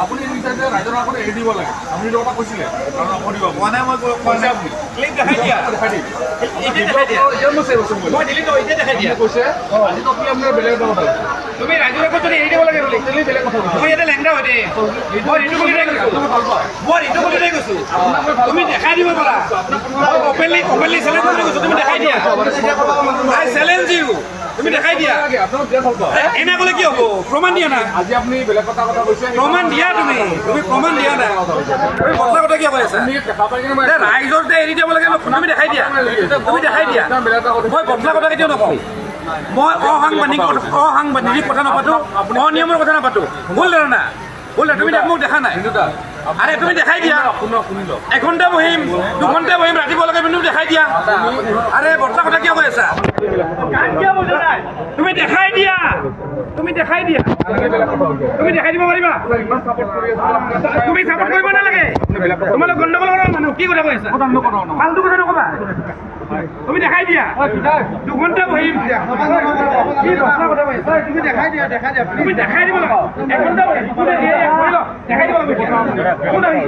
আপুনি বিচাৰিছে ৰাইজৰ আগত এৰি দিব লাগে। আপুনি এইটো কথা কৈছিলে কাৰণ আপুনি দিব মানে মই কৈছে আপুনি ক্লিক দেখাই দিয়া দেখাই দিম এতিয়া দেখাই দিয়া এতিয়া মই চেভ আছোঁ মই দিলিতো এতিয়া দেখাই দিয়া কৈছে আজি আপুনি আপোনাৰ বেলেগ এটা কথা কৈছে তুমি ৰাইজৰ আগত যদি এৰি দিব লাগে বুলি একচুৱেলি বেলেগ কথা কৈছে মই ইয়াতে লেংৰা হৈ দেই মই ঋতু বুলি কৈছোঁ ভাল পাওঁ মই ঋতু বুলি কৈছোঁ তুমি দেখাই দিব পাৰা মই অপেনলি চেলেঞ্জ কৰি কৈছোঁ তুমি দেখাই দিয়া আই চেলেঞ্জ ইউ তুমি দেখাই দিয়া আপোনাক দিয়া ভাল পাওঁ এনে ক'লে কি হ'ব প্ৰমাণ দিয়া না আজি আপুনি বেলেগ কথা কৈছে প্ৰমাণ দিয়া তুমি প্ৰমাণ দিয়া নাই তুমি কথা কথা কিয় কৈ আছা আপুনি দেখা পাই কিনে মই ৰাইজৰ যে এৰি দিব লাগে তুমি দেখাই দিয়া তুমি দেখাই দিয়া বেলেগ এটা কথা মই বদলা কথা কেতিয়াও নকওঁ মই অসাংবাদিক কথা নাপাতো অনিয়মৰ কথা নাপাতো ভুল ধাৰণা তুমি মোক দেখা নাই আৰে তুমি দেখাই দিয়া এঘণ্টা বহিম 2 ঘণ্টা বহিম ৰাতিপুৱা লগে তুমি দেখাই দিয়া আৰে বদলা কথা কিয় কৈ আছা তুমি দেখাই দিয়া তুমি দেখাই দিয়া তুমি দেখাই দিব পাৰিবা তুমি চাপৰ্ট কৰিব নালাগে তোমালোক গণ্ডগোল কৰা মানুহ কি কথা কৈ আছা ফাল্টু কথা নকবা তুমি দেখাই দিয়া 2 ঘণ্টা বহিম তুমি দেখাই দিয়া তুমি দেখাই দিব লাগে 1 ঘণ্টা বহিম দেখাই দিব লাগে